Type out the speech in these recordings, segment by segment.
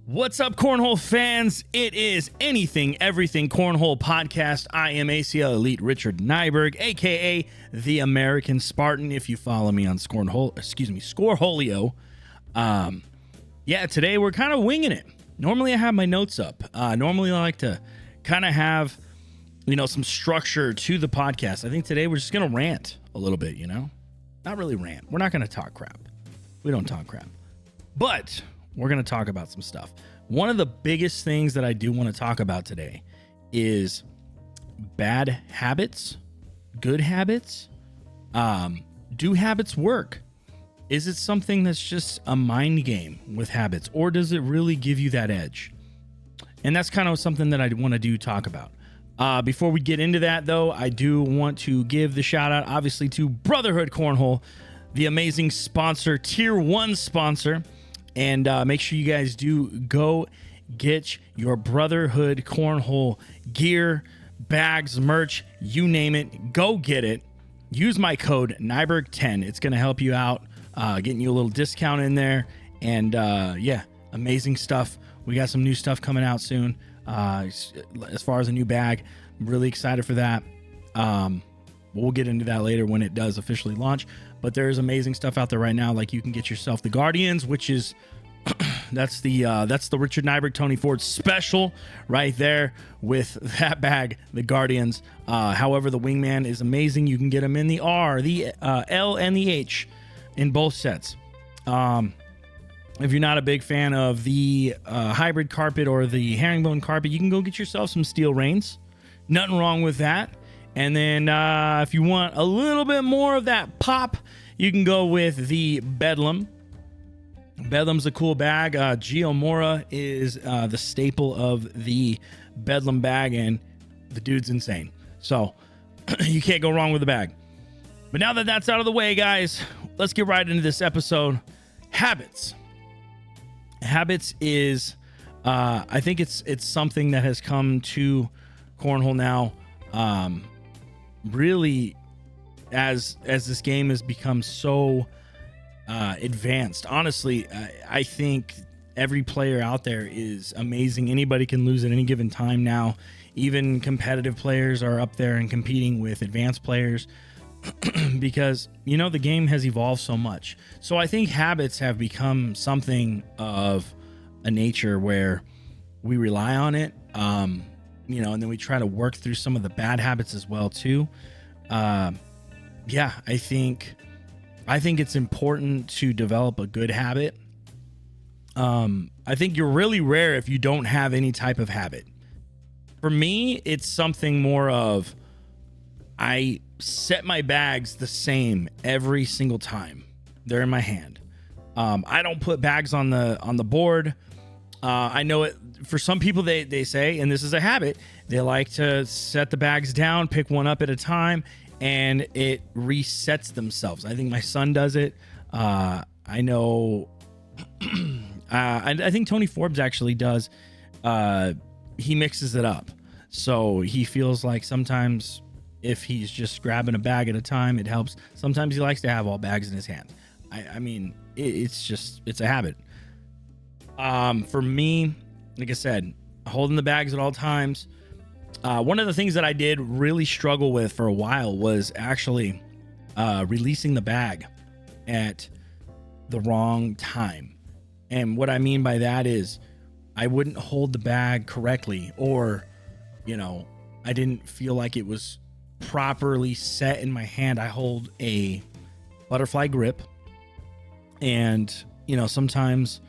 What's up, Cornhole fans? It is Anything Everything Cornhole Podcast. I am ACL Elite Richard Nyberg, aka the American Spartan. If you follow me on Scoreholio. Today we're kind of winging it. Normally I have my notes up. Normally I like to kind of have, some structure to the podcast. I think today we're just gonna rant a little bit. Not really rant. We're not gonna talk crap. We don't talk crap, but we're going to talk about some stuff. One of the biggest things that I do want to talk about today is bad habits, good habits. Do habits work? Is it something that's just a mind game with habits, or does it really give you that edge? And that's kind of something that I want to talk about. Before we get into that, though, I do want to give the shout out, obviously, to Brotherhood Cornhole, the amazing sponsor, tier 1 sponsor. And make sure you guys do go get your Brotherhood Cornhole gear, bags, merch, you name it. Go get it. Use my code Nyberg10. It's going to help you out, getting you a little discount in there. And amazing stuff. We got some new stuff coming out soon. As far as a new bag, I'm really excited for that. We'll get into that later when it does officially launch. But there's amazing stuff out there right now. Like you can get yourself the Guardians, which is that's the Richard Nyberg Tony Ford special right there with that bag, the Guardians. However, the Wingman is amazing. You can get them in the R, the L, and the H in both sets. If you're not a big fan of the hybrid carpet or the herringbone carpet, you can go get yourself some steel reins. Nothing wrong with that. And then if you want a little bit more of that pop, you can go with the Bedlam. Bedlam's a cool bag. Geomora is the staple of the Bedlam bag, and the dude's insane. So you can't go wrong with the bag. But now that that's out of the way, guys, let's get right into this episode. Habits. Habits is, I think it's something that has come to Cornhole now. Really, as this game has become so advanced, honestly, I think every player out there is amazing. Anybody can lose at any given time now. Even competitive players are up there and competing with advanced players because, the game has evolved so much. So I think habits have become something of a nature where we rely on it. And then we try to work through some of the bad habits as well too. I think it's important to develop a good habit. I think you're really rare if you don't have any type of habit. For me, it's something more of I set my bags the same every single time they're in my hand. I don't put bags on the board. I know it for some people, they say, and this is a habit, they like to set the bags down, pick one up at a time, and it resets themselves. I think my son does it. I know, I think Tony Forbes actually does. He mixes it up. So he feels like sometimes if he's just grabbing a bag at a time, it helps. Sometimes he likes to have all bags in his hand. It's a habit. For me, like I said, holding the bags at all times. One of the things that I did really struggle with for a while was actually releasing the bag at the wrong time. And what I mean by that is I wouldn't hold the bag correctly, or, I didn't feel like it was properly set in my hand. I hold a butterfly grip, and, sometimes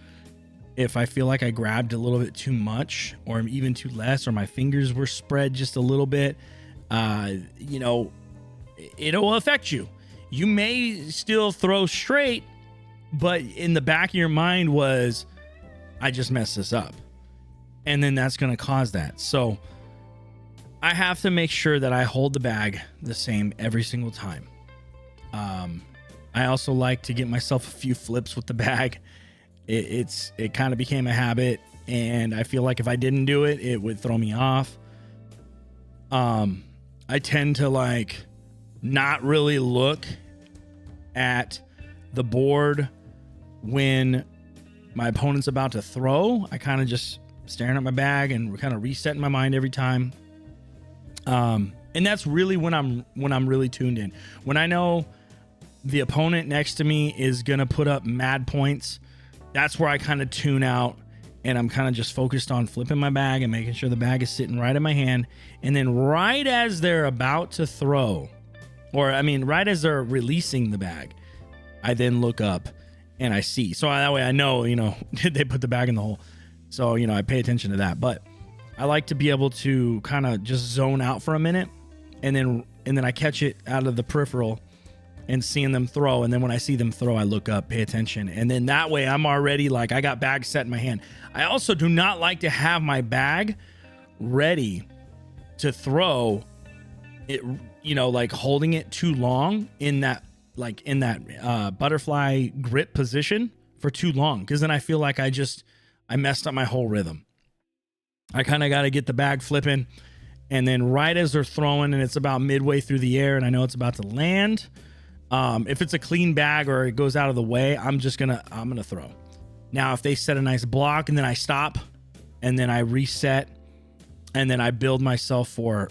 if I feel like I grabbed a little bit too much or even too less, or my fingers were spread just a little bit, it'll affect you. You may still throw straight, but in the back of your mind was, I just messed this up. And then that's going to cause that. So I have to make sure that I hold the bag the same every single time. I also like to get myself a few flips with the bag. It kind of became a habit, and I feel like if I didn't do it, it would throw me off. I tend to not really look at the board when my opponent's about to throw, I kind of just staring at my bag and kind of resetting my mind every time. And that's really when I'm really tuned in. When I know the opponent next to me is gonna put up mad points, that's where I kind of tune out, and I'm kind of just focused on flipping my bag and making sure the bag is sitting right in my hand. And then right as they're about to throw, right as they're releasing the bag, I then look up and I see. So that way I know, they put the bag in the hole. So, I pay attention to that. But I like to be able to kind of just zone out for a minute, and then I catch it out of the peripheral and seeing them throw. And then when I see them throw, I look up, pay attention. And then that way I'm already I got bag set in my hand. I also do not like to have my bag ready to throw it, holding it too long in that butterfly grip position for too long. Cause then I feel like I messed up my whole rhythm. I kind of got to get the bag flipping. And then right as they're throwing and it's about midway through the air and I know it's about to land, if it's a clean bag or it goes out of the way, I'm going to throw. Now, if they set a nice block and then I stop and then I reset and then I build myself for,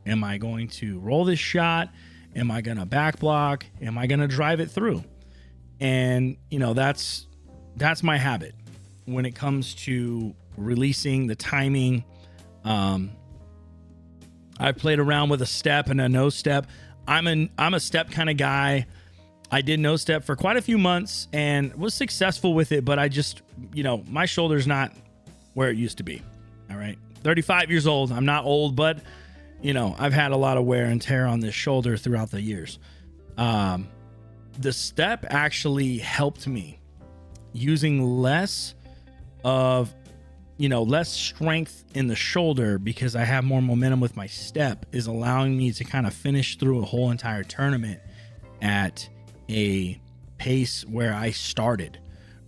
am I going to roll this shot? Am I going to back block? Am I going to drive it through? And, that's my habit when it comes to releasing the timing. I played around with a step and a no step. I'm a step kind of guy. I did no step for quite a few months and was successful with it, but I just, my shoulder's not where it used to be. All right. 35 years old. I'm not old, but I've had a lot of wear and tear on this shoulder throughout the years. The step actually helped me using less strength in the shoulder, because I have more momentum with my step, is allowing me to kind of finish through a whole entire tournament at a pace where I started,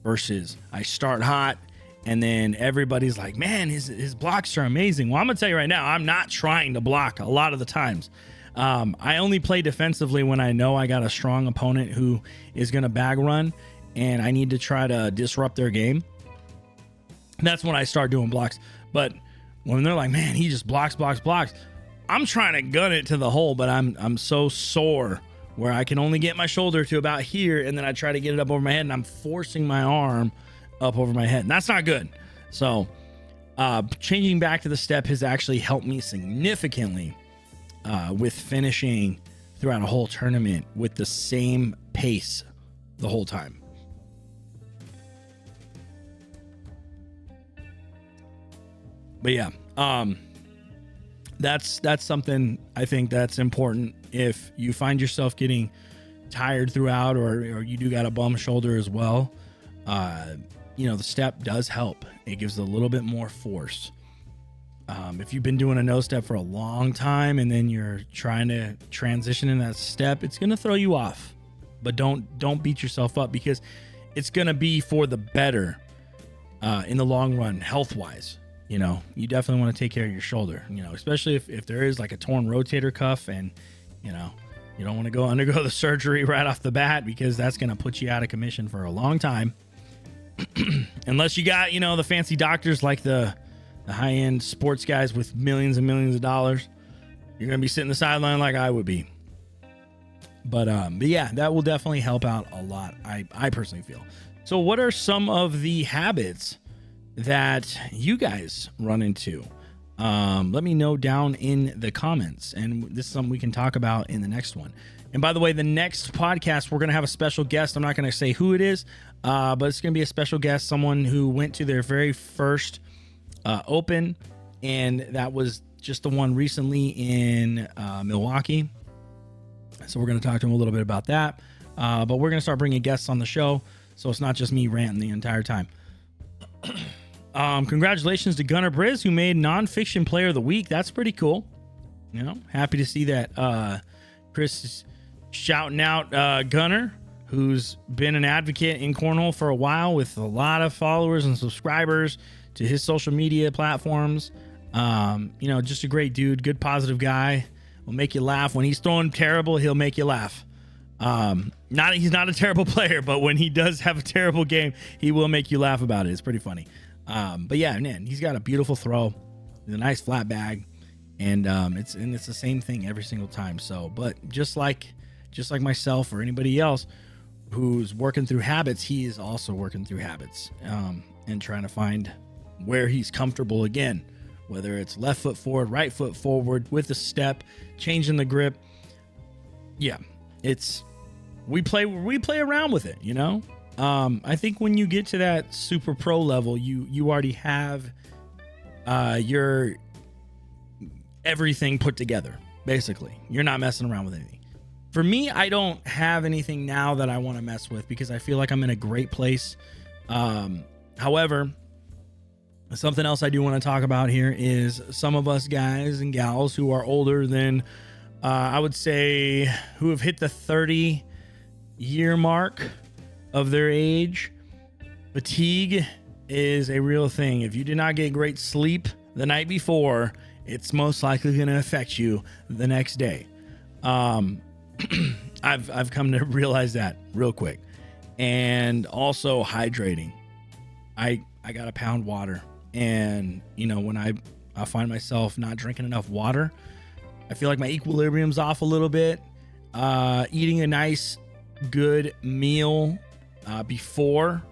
versus I start hot and then everybody's like, man, his blocks are amazing. Well, I'm gonna tell you right now, I'm not trying to block a lot of the times. I only play defensively when I know I got a strong opponent who is gonna bag run and I need to try to disrupt their game. That's when I start doing blocks. But when they're like, man, he just blocks, I'm trying to gun it to the hole, but I'm so sore where I can only get my shoulder to about here, and then I try to get it up over my head, and I'm forcing my arm up over my head. And that's not good. So changing back to the step has actually helped me significantly with finishing throughout a whole tournament with the same pace the whole time. But yeah, that's something I think that's important. If you find yourself getting tired throughout, or you do got a bum shoulder as well, the step does help. It gives a little bit more force. If you've been doing a no step for a long time and then you're trying to transition in that step, it's going to throw you off. But don't beat yourself up, because it's going to be for the better in the long run, health-wise. You definitely want to take care of your shoulder, especially if there is like a torn rotator cuff and, you don't want to undergo the surgery right off the bat, because that's going to put you out of commission for a long time. Unless you got, the fancy doctors like the high-end sports guys with millions and millions of dollars, you're going to be sitting the sideline like I would be. But yeah, that will definitely help out a lot. I personally feel. So what are some of the habits that you guys run into? Let me know down in the comments, and this is something we can talk about in the next one. And by the way, the next podcast, we're going to have a special guest. I'm not going to say who it is, but it's going to be a special guest, someone who went to their very first open, and that was just the one recently in Milwaukee. So we're going to talk to him a little bit about that, but we're going to start bringing guests on the show, so it's not just me ranting the entire time. Congratulations to Gunnar Briz, who made Nonfiction Player of the Week. That's pretty cool. Happy to see that. Chris is shouting out Gunnar, who's been an advocate in Cornhole for a while with a lot of followers and subscribers to his social media platforms. Just a great dude, good positive guy. Will make you laugh. When he's throwing terrible, he'll make you laugh. He's not a terrible player, but when he does have a terrible game, he will make you laugh about it. It's pretty funny. But yeah, man, he's got a beautiful throw, a nice flat bag, and it's the same thing every single time. So, but just like myself or anybody else who's working through habits, he is also working through habits, and trying to find where he's comfortable again, whether it's left foot forward, right foot forward with the step, changing the grip. Yeah, we play around with it, you know. I think when you get to that super pro level, you already have your everything put together. Basically, you're not messing around with anything. For me, I don't have anything now that I want to mess with because I feel like I'm in a great place. However, something else I do want to talk about here is some of us guys and gals who are older than, I would say, who have hit the 30-year mark of their age. Fatigue is a real thing. If you did not get great sleep the night before, it's most likely going to affect you the next day. I've come to realize that real quick. And also hydrating. I got to pound water. And, you know, when I find myself not drinking enough water, I feel like my equilibrium's off a little bit. Eating a nice, good meal before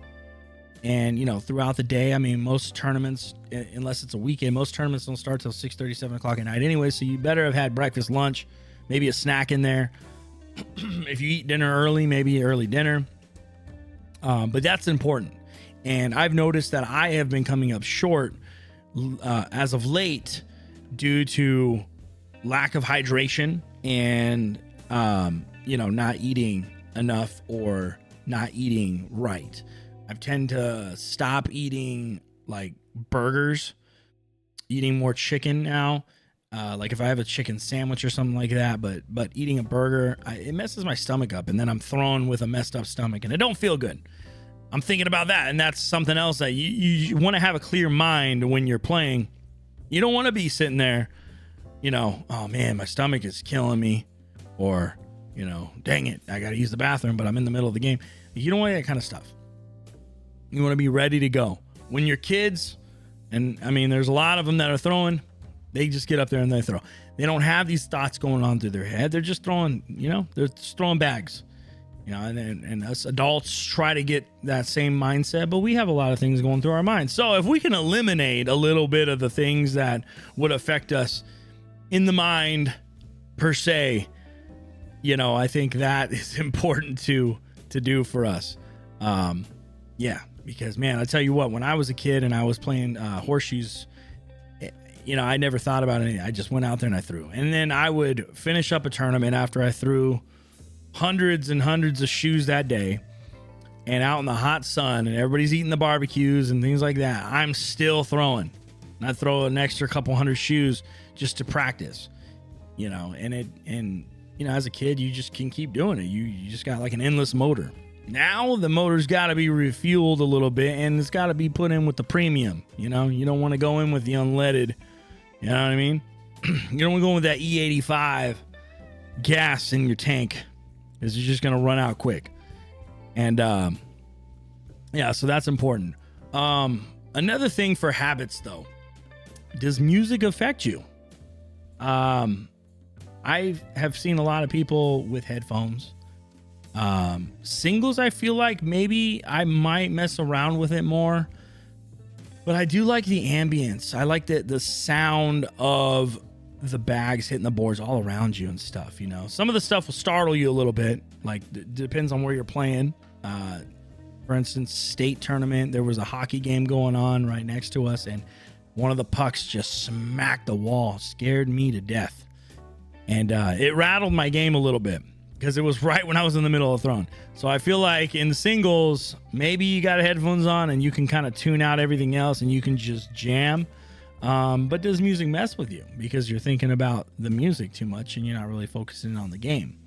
and, you know, throughout the day. I mean, most tournaments, unless it's a weekend, most tournaments don't start till 6:30, 7 o'clock at night anyway. So you better have had breakfast, lunch, maybe a snack in there. If you eat dinner early, maybe early dinner. But that's important. And I've noticed that I have been coming up short as of late due to lack of hydration and, you know, not eating enough or not eating right. I tend to stop eating like burgers, eating more chicken now. Like if I have a chicken sandwich or something like that, but eating a burger, it messes my stomach up, and then I'm thrown with a messed up stomach, and it don't feel good. I'm thinking about that, and that's something else that you want to have a clear mind when you're playing. You don't want to be sitting there, you know, oh man, my stomach is killing me, or, you know, dang it, I got to use the bathroom, but I'm in the middle of the game. You don't want that kind of stuff. You want to be ready to go. When you're kids, and I mean, there's a lot of them that are throwing, they just get up there and they throw. They don't have these thoughts going on through their head. They're just throwing, you know, they're just throwing bags. You know, and us adults try to get that same mindset, but we have a lot of things going through our minds. So if we can eliminate a little bit of the things that would affect us in the mind per se, you know, I think that is important to do for us. Yeah, because man, I tell you what, when I was a kid and I was playing horseshoes, you know, I never thought about anything. I just went out there and I threw. And then I would finish up a tournament after I threw hundreds and hundreds of shoes that day, and out in the hot sun, and everybody's eating the barbecues and things like that, I'm still throwing. And I throw an extra couple hundred shoes just to practice, you know, and you know, as a kid, you just can keep doing it. You just got like an endless motor. Now the motor's got to be refueled a little bit, and it's got to be put in with the premium. You know, you don't want to go in with the unleaded. You know what I mean? You don't want to go in with that E85 gas in your tank, because you're just going to run out quick. And yeah, so that's important. Another thing for habits, though, does music affect you? I have seen a lot of people with headphones. Singles, I feel like maybe I might mess around with it more, but I do like the ambience. I like the sound of the bags hitting the boards all around you and stuff. You know, some of the stuff will startle you a little bit, like depends on where you're playing. For instance, state tournament, there was a hockey game going on right next to us, and one of the pucks just smacked the wall, scared me to death. And it rattled my game a little bit because it was right when I was in the middle of throwing. So I feel like in the singles, maybe you got headphones on and you can kind of tune out everything else and you can just jam. But does music mess with you because you're thinking about the music too much and you're not really focusing on the game?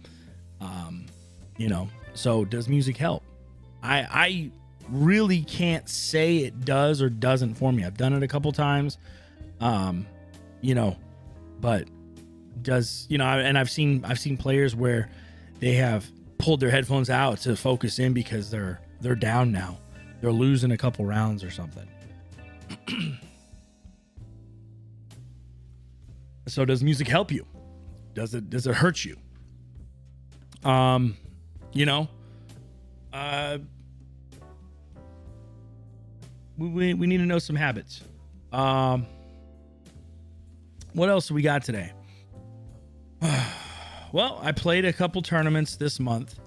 You know, so does music help? I really can't say it does or doesn't for me. I've done it a couple times, you know, but does, you know, and I've seen players where they have pulled their headphones out to focus in because they're down now. They're losing a couple rounds or something. So does music help you? Does it hurt you? You know, we need to know some habits. What else do we got today? Well, I played a couple tournaments this month.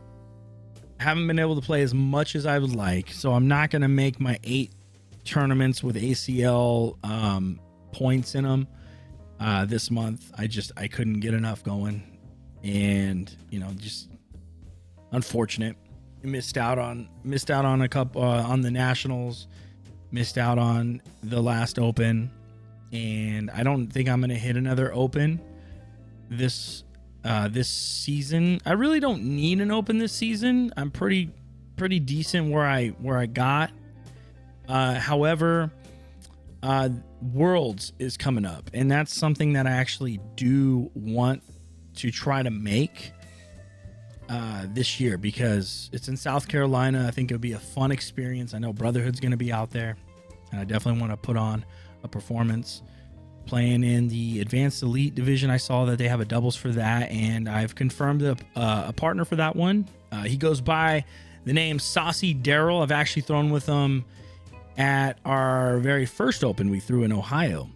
Haven't been able to play as much as I would like, so I'm not going to make my 8 tournaments with ACL points in them this month. I couldn't get enough going, and just unfortunate. Missed out on a couple on the nationals, missed out on the last open, and I don't think I'm going to hit another open this season. I really don't need an open this season. I'm pretty decent where I got. However, Worlds is coming up, and that's something that I actually do want to try to make this year because it's in South Carolina. I think it'll be a fun experience. I know Brotherhood's going to be out there, and I definitely want to put on a performance. Playing in the Advanced Elite division, I saw that they have a doubles for that, and I've confirmed a partner for that one. He goes by the name Saucy Daryl. I've actually thrown with him at our very first open we threw in Ohio,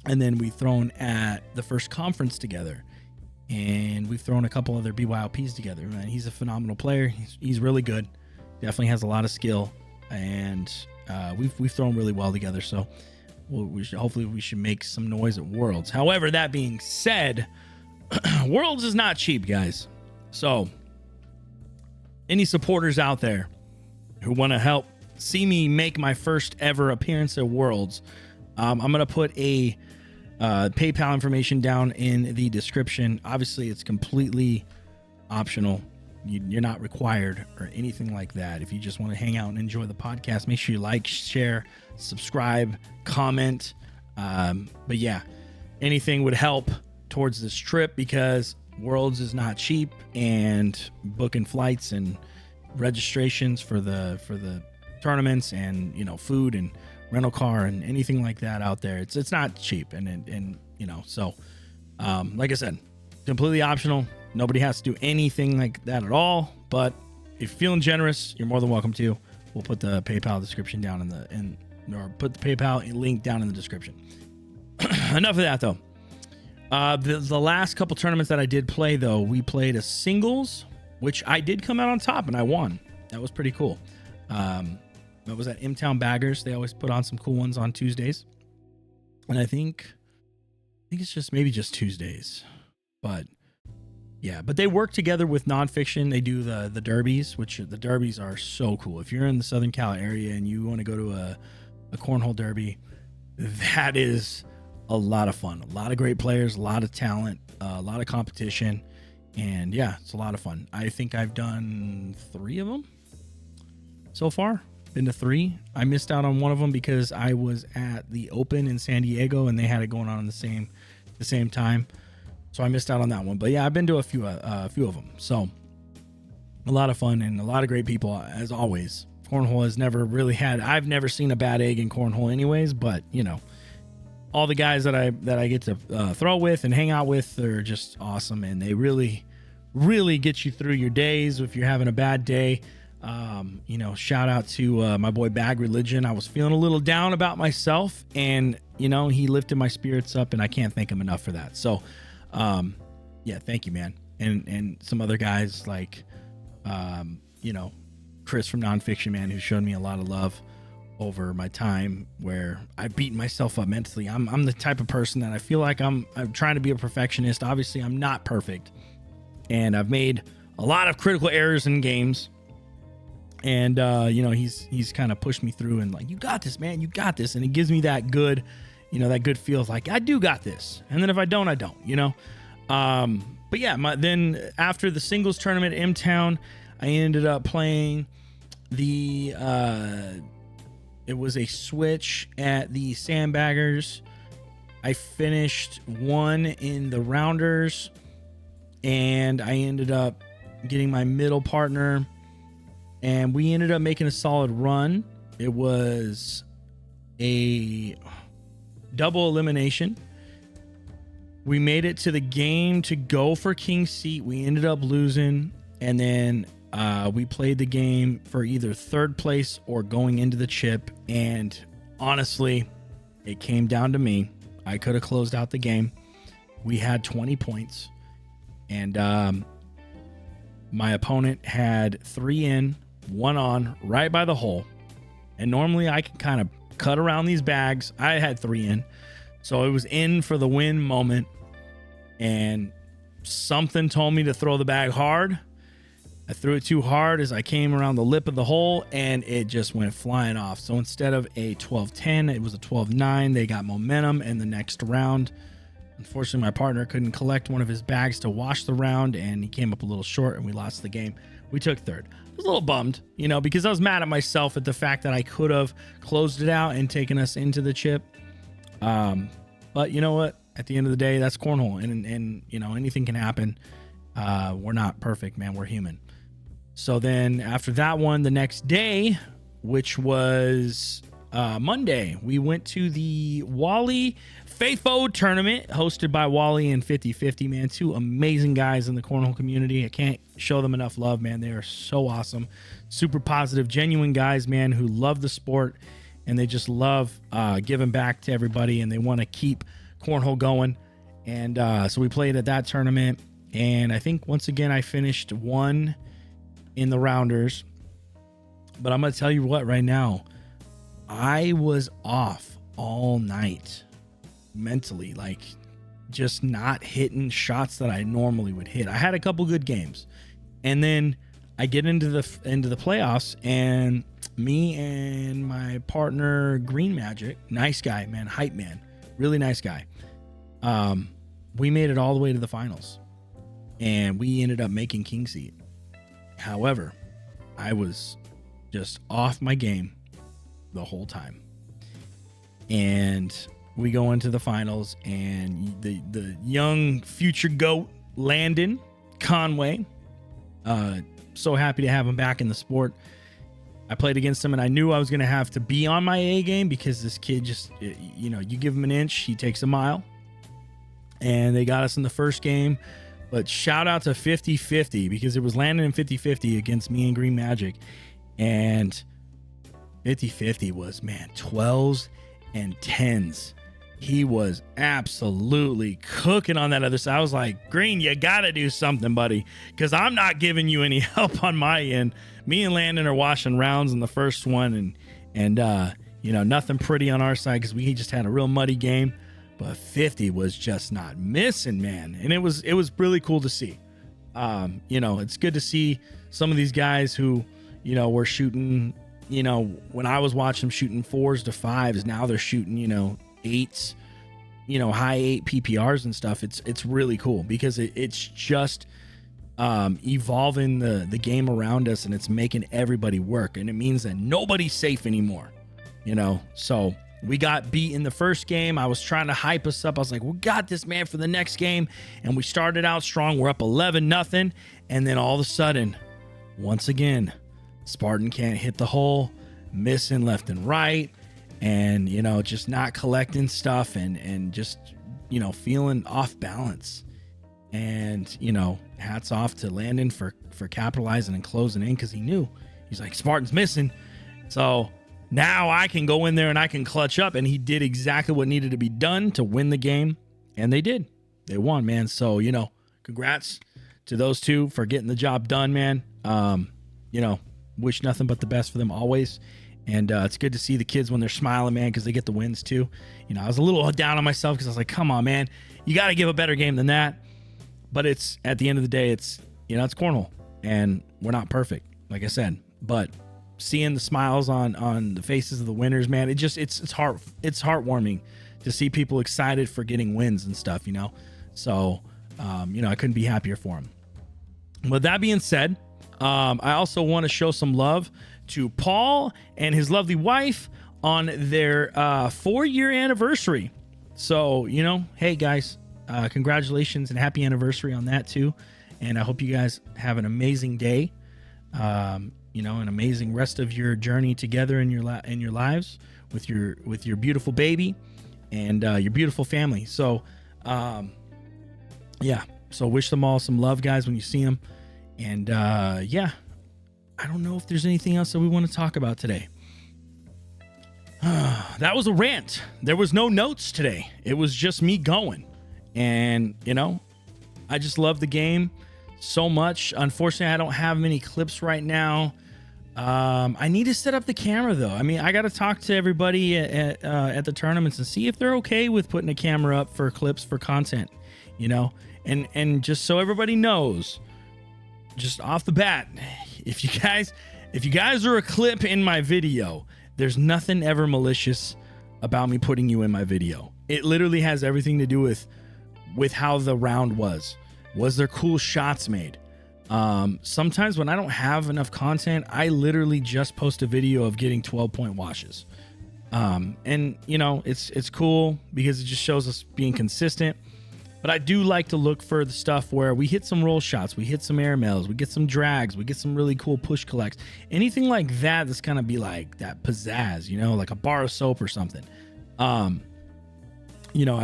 and then we've thrown at the first conference together, and we've thrown a couple other BYLPs together. Man, he's a phenomenal player. He's really good. Definitely has a lot of skill, and we've thrown really well together. So hopefully we should make some noise at Worlds. However, that being said, Worlds is not cheap, guys. So any supporters out there who want to help see me make my first ever appearance at Worlds, I'm going to put a PayPal information down in the description. Obviously, it's completely optional. You're not required or anything like that. If you just want to hang out and enjoy the podcast, make sure you like, share, subscribe, comment. But yeah, anything would help towards this trip because Worlds is not cheap, and booking flights and registrations for the tournaments and food and rental car and anything like that out there, it's not cheap, and so like I said, completely optional. Nobody has to do anything like that at all, but if you're feeling generous, you're more than welcome to. We'll put the PayPal description down or put the PayPal link down in the description. Enough of that though. The last couple tournaments that I did play though, we played a singles, which I did come out on top and I won. That was pretty cool. That was at M-Town Baggers. They always put on some cool ones on Tuesdays, and I think it's just Tuesdays, but yeah. But they work together with Nonfiction. They do the derbies, which the derbies are so cool. If you're in the Southern Cal area and you want to go to a cornhole derby, that is a lot of fun. A lot of great players, a lot of talent, a lot of competition, and yeah, it's a lot of fun. I think I've done 3 of them so far. Been to 3. I missed out on one of them because I was at the Open in San Diego and they had it going on the same time, so I missed out on that one. But yeah, I've been to a few of them, so a lot of fun and a lot of great people as always. Cornhole has never really had. I've never seen a bad egg in cornhole, anyways. But all the guys that I get to throw with and hang out with, they're just awesome, and they really get you through your days if you're having a bad day. Shout out to my boy Bag Religion. I was feeling a little down about myself, and he lifted my spirits up, and I can't thank him enough for that. So yeah, thank you, man. And some other guys like Chris from Nonfiction, man, who showed me a lot of love over my time where I've beaten myself up mentally. I'm the type of person that I feel like I'm trying to be a perfectionist. Obviously I'm not perfect, and I've made a lot of critical errors in games. And he's kind of pushed me through and like, you got this, man, you got this. And it gives me that good, that good feel of like, I do got this. And then if I don't, I don't, but yeah, then after the singles tournament at M-Town, I ended up playing it was a switch at the Sandbaggers. I finished 1 in the rounders, and I ended up getting my middle partner, and we ended up making a solid run. It was a double elimination. We made it to the game to go for King's Seat. We ended up losing, and then we played the game for either third place or going into the chip, and honestly, it came down to me. I could have closed out the game. We had 20 points, and my opponent had 3 in, 1 on, right by the hole. And normally I can kind of cut around these bags. I had 3 in, so it was in for the win moment. And something told me to throw the bag hard. I threw it too hard as I came around the lip of the hole, and it just went flying off. So instead of a 12-10, it was a 12-9. They got momentum in the next round. Unfortunately, my partner couldn't collect one of his bags to wash the round, and he came up a little short, and we lost the game. We took third. I was a little bummed, because I was mad at myself at the fact that I could have closed it out and taken us into the chip. But you know what? At the end of the day, that's cornhole, and anything can happen. We're not perfect, man. We're human. So then after that one, the next day, which was Monday, we went to the Wally Faithful tournament hosted by Wally and 50/50, man. 2 amazing guys in the cornhole community. I can't show them enough love, man. They are so awesome, super positive, genuine guys, man, who love the sport, and they just love giving back to everybody, and they want to keep cornhole going. And so we played at that tournament, and I think once again I finished 1 in the rounders. But I'm gonna tell you what, right now, I was off all night mentally, like just not hitting shots that I normally would hit. I had a couple good games, and then I get into the playoffs, and me and my partner Green Magic, nice guy, man, hype man, really nice guy, we made it all the way to the finals, and we ended up making King Seat. However, I was just off my game the whole time, and we go into the finals, and the young future GOAT, Landon Conway, so happy to have him back in the sport. I played against him, and I knew I was going to have to be on my A game, because this kid just, you give him an inch, he takes a mile. And they got us in the first game. But shout out to 50/50, because it was Landon and 50/50 against me and Green Magic. And 50/50 was, man, 12s and 10s. He was absolutely cooking on that other side. I was like, Green, you got to do something, buddy, because I'm not giving you any help on my end. Me and Landon are washing rounds in the first one, and nothing pretty on our side, because we just had a real muddy game. But 50 was just not missing, man. And it was really cool to see. It's good to see some of these guys who, were shooting, when I was watching them shooting 4s to 5s, now they're shooting, 8s, high 8 PPRs and stuff. It's really cool, because it's just evolving the game around us, and it's making everybody work. And it means that nobody's safe anymore, so we got beat in the first game. I was trying to hype us up. I was like, we got this, man, for the next game. And we started out strong. We're up 11-0. And then all of a sudden, once again, Spartan can't hit the hole, missing left and right, and, just not collecting stuff, and just, feeling off balance. And, hats off to Landon for capitalizing and closing in, because he knew. He's like, Spartan's missing. So now I can go in there and I can clutch up. And he did exactly what needed to be done to win the game. And they did. They won, man. So, congrats to those 2 for getting the job done, man. Wish nothing but the best for them always. And it's good to see the kids when they're smiling, man, because they get the wins too. I was a little down on myself, because I was like, come on, man, you got to give a better game than that. But it's, at the end of the day, it's cornhole, and we're not perfect, like I said. But seeing the smiles on the faces of the winners, man, it's heartwarming to see people excited for getting wins and stuff, So, I couldn't be happier for them. With that being said, I also want to show some love to Paul and his lovely wife on their 4-year anniversary. So, hey guys, congratulations and happy anniversary on that too. And I hope you guys have an amazing day. An amazing rest of your journey together in your lives with your beautiful baby and your beautiful family. So, So wish them all some love, guys, when you see them. And I don't know if there's anything else that we want to talk about today. That was a rant. There was no notes today. It was just me going. And, I just love the game so much. Unfortunately, I don't have many clips right now. I need to set up the camera, though. I mean, I got to talk to everybody at the tournaments and see if they're okay with putting a camera up for clips for content, and just so everybody knows, just off the bat, if you guys are a clip in my video, there's nothing ever malicious about me putting you in my video. It literally has everything to do with how the round was. Was there cool shots made? Sometimes when I don't have enough content, I literally just post a video of getting 12-point washes. It's cool because it just shows us being consistent. But I do like to look for the stuff where we hit some roll shots, we hit some airmails, we get some drags, we get some really cool push collects. Anything like that that's kind of be like that pizzazz, like a bar of soap or something. I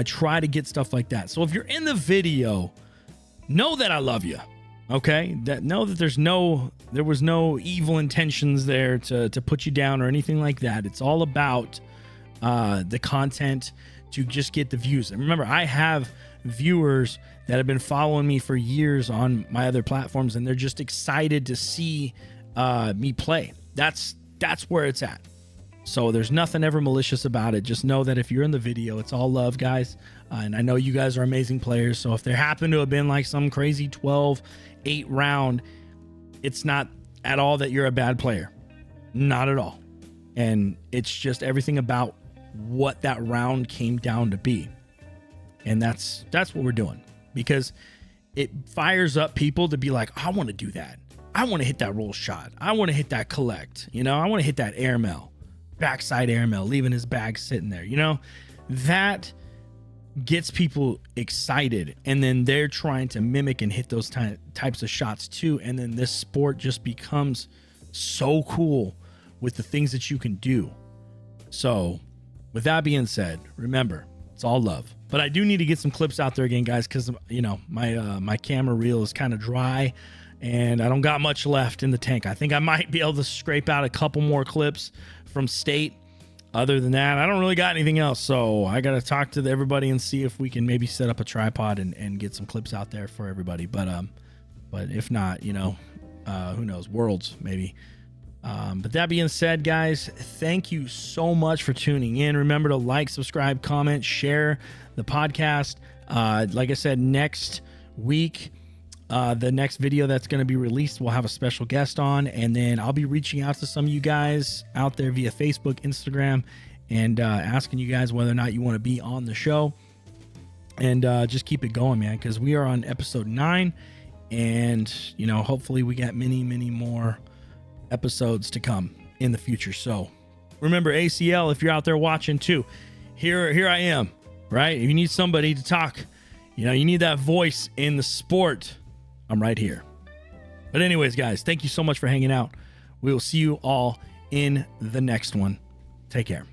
try to get stuff like that. So if you're in the video, know that I love you. Okay, know that there was no evil intentions there to put you down or anything like that. It's all about the content to just get the views. And remember, I have viewers that have been following me for years on my other platforms, and they're just excited to see me play. That's where it's at. So there's nothing ever malicious about it. Just know that if you're in the video, it's all love, guys. And I know you guys are amazing players. So if there happened to have been like some crazy 12-8 round, it's not at all that you're a bad player. Not at all. And it's just everything about what that round came down to be. And that's what we're doing, because it fires up people to be like, I want to do that. I want to hit that roll shot. I want to hit that collect. I want to hit that airmail, backside airmail, leaving his bag sitting there. That gets people excited, and then they're trying to mimic and hit those types of shots too. And then this sport just becomes so cool with the things that you can do. So with that being said, remember, it's all love. But I do need to get some clips out there again, guys, because my camera reel is kind of dry and I don't got much left in the tank. I think I might be able to scrape out a couple more clips from state. Other than that, I don't really got anything else. So I got to talk to everybody and see if we can maybe set up a tripod and get some clips out there for everybody. But if not, who knows, Worlds maybe. But that being said, guys, thank you so much for tuning in. Remember to like, subscribe, comment, share the podcast. Like I said, next week, the next video that's going to be released, we'll have a special guest on, and then I'll be reaching out to some of you guys out there via Facebook, Instagram, and asking you guys whether or not you want to be on the show. And just keep it going, man, because we are on episode 9, and hopefully we got many more episodes to come in the future. So remember, ACL, if you're out there watching too, here I am, right? If you need somebody to talk, you need that voice in the sport, I'm right here. But anyways, guys, thank you so much for hanging out. We will see you all in the next one. Take care.